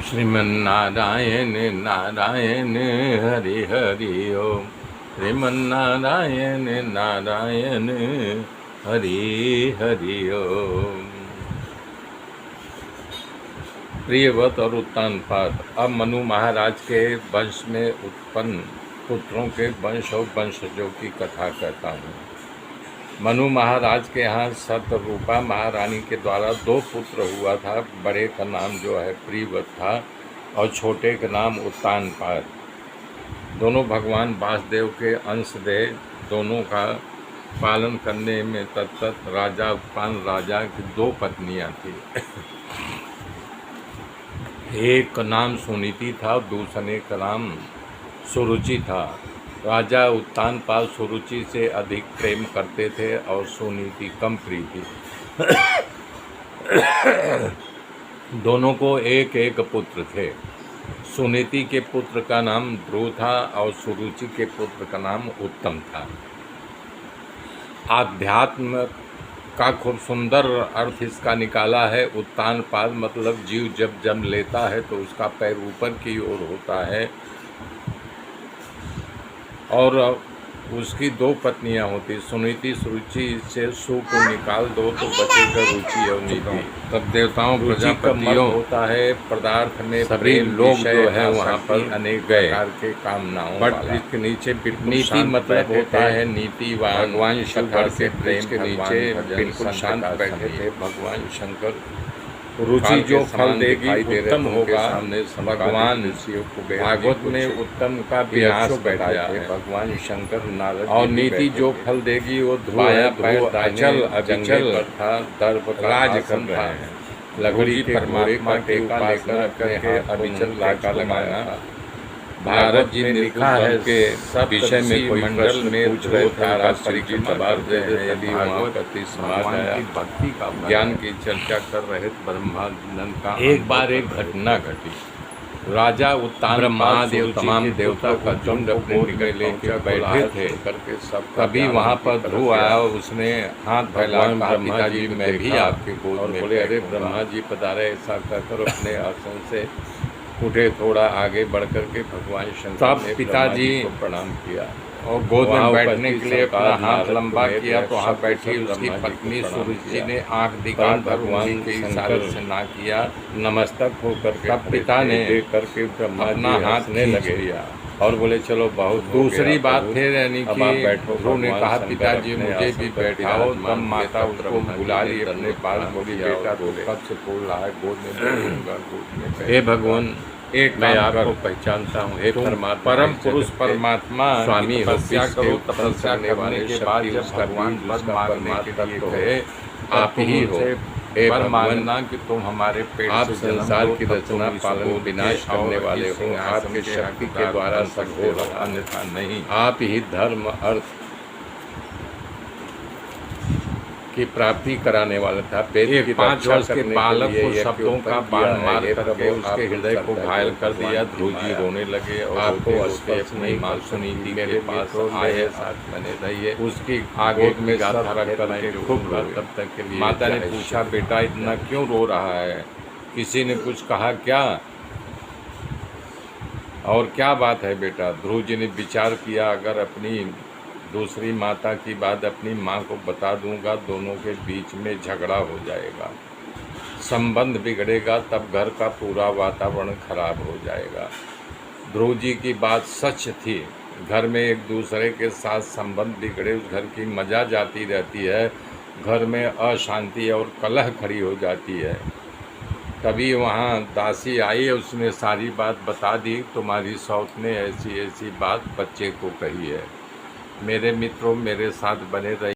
श्रीमन्नारायण नारायण हरि हरि ओम। श्रीमन्नारायण नारायण हरि हरि ओम। प्रियव्रत और उत्तानपाद। अब मनु महाराज के वंश में उत्पन्न पुत्रों के वंश और वंशजों की कथा कहता हूँ। मनु महाराज के यहाँ शतरूपा महारानी के द्वारा 2 पुत्र हुआ था। बड़े का नाम जो है प्रियव्रत था और छोटे का नाम उत्तानपाद। दोनों भगवान वासुदेव के अंशदेह। दोनों का पालन करने में तत्त राजा उत्तान राजा की 2 पत्नियाँ थी। एक का नाम सुनीति था, दूसरे का नाम सुरुचि था। राजा उत्तानपाद सुरुचि से अधिक प्रेम करते थे और सुनीति कम प्रिय थी। दोनों को एक एक पुत्र थे। सुनीति के पुत्र का नाम ध्रुव था और सुरुचि के पुत्र का नाम उत्तम था। आध्यात्म का खूब सुंदर अर्थ इसका निकाला है। उत्तानपाद मतलब जीव जब जन्म लेता है तो उसका पैर ऊपर की ओर होता है और उसकी 2 पत्नियां होती। सुनीति सुरुचि से सु को निकाल दो तो बचेगा रुचि और नीति। तब देवताओं प्रजापतियों होता है पदार्थ में सभी लोग जो है वहाँ पर अनेक प्रकार के कामनाओं बट इसके नीचे नीति मतलब होता है नीति। भगवान शंकर के प्रेम के नीचे बिल्कुल शांत बैठे थे भगवान शंकर। रुचि जो फल देगी उत्तम होगा। भगवान भागवत में उत्तम का विनाश बैठाया है भगवान शंकर नारद। और नीति जो फल देगी वो धुआया अचल अचल था दर्प राज कर रहे हैं। लकड़ी परमात्मा के लेकर करके अविचल लाका लगाना। भारत जी ने लिखा है के विषय में कोई मंडल में तारा श्री की तबार दे भागवती समाज आया। भक्ति का ज्ञान की चर्चा कर रहे ब्रह्मानंद का एक बार एक घटना घटी। राजा उत्तान महादेव तमाम देवता का झुंड अपने निकले लेकर बैठे थे करके सब। तभी वहाँ पर ध्रुव आया। उसने हाथ फैला ब्रह्मा जी मैं भी आपके गोद में। बोले अरे ब्रह्मा जी पधारे। ऐसा कहकर अपने आसन से उठे। थोड़ा आगे बढ़कर के भगवान शंकर ने पिताजी को प्रणाम किया और गोद में बैठने के लिए अपना हाथ लंबा किया तो वहाँ बैठी उसकी पत्नी सुरुचि ने आंख दिखा भगवान के इशारे से ना किया नमस्तक होकर के पिता ने करके अपना हाथ ने लगे दिया और बोले चलो बहुत। दूसरी बात फिर यानी कि ध्रुव ने कहा पिताजी मुझे भी बैठाओ। तब माता उसको बुला ली अपने पास। बोली बेटा तो कब से बोल रहा है गोद में बैठूंगा गोद में। हे भगवान एक मैं आपको पहचानता हूँ। हे परम पुरुष परमात्मा स्वामी तपस्या करो। तपस्या करने के बाद जब भगवान परमात्मा है आप ही हो। पर मानना कि तुम हमारे पेट आप संसार की रचना पालन विनाश करने वाले हो। आपके शक्ति के द्वारा सब हो अन्यथा नहीं। आप ही धर्म अर्थ की प्राप्ति कराने वाला था। एक 5 वर्ष के बालक को शब्दों का बाण मार करके उसके हृदय को घायल कर दिया। ध्रुव जी रोने लगे और आपको अपनी माँ सुनीति मेरे पास आए साथ बने रहिए। उसकी आगे में गाथा रख करके खूब तब तक के लिए माता ने पूछा बेटा इतना क्यों रो रहा है? किसी ने कुछ कहा क्या? और क्या बात है बेटा? ध्रुव जी ने विचार किया अगर अपनी दूसरी माता की बात अपनी माँ को बता दूंगा दोनों के बीच में झगड़ा हो जाएगा, संबंध बिगड़ेगा, तब घर का पूरा वातावरण खराब हो जाएगा। ध्रुव जी की बात सच थी। घर में एक दूसरे के साथ संबंध बिगड़े उस घर की मजा जाती रहती है। घर में अशांति और कलह खड़ी हो जाती है। तभी वहाँ दासी आई, उसने सारी बात बता दी। तुम्हारी सौत ने ऐसी ऐसी बात बच्चे को कही है। मेरे मित्रों मेरे साथ बने रहिए।